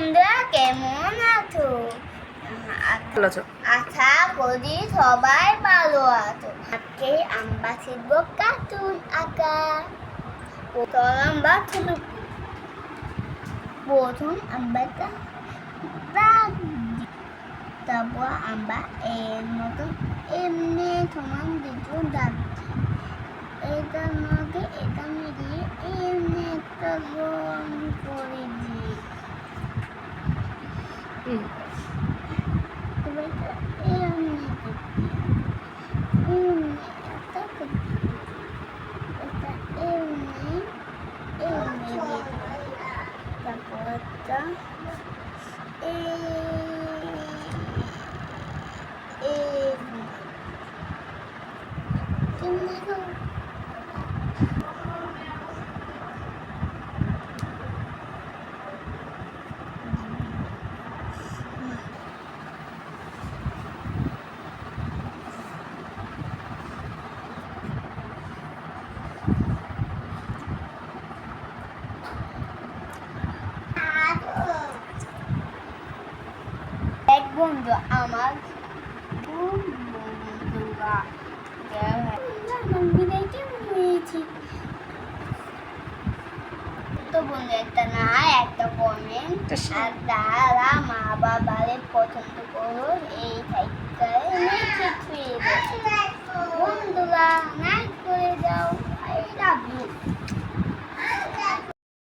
বন্ধুরা কেমন আছো? আশা করি সবাই ভালো আছো। আজকে আমরা শিখবো কার্টুন আঁকা। আমরা প্রথম আমরা তারপর আমরা এর মতো এমনি সমান কিছু যাচ্ছি। এটার মধ্যে এটা মিলিয়ে এমনি একটা রং করে দিই। এক বন্ধু আমার তো বন্ধু একটা না একটা কমেন্ট আর তারা মা বাবার পছন্দ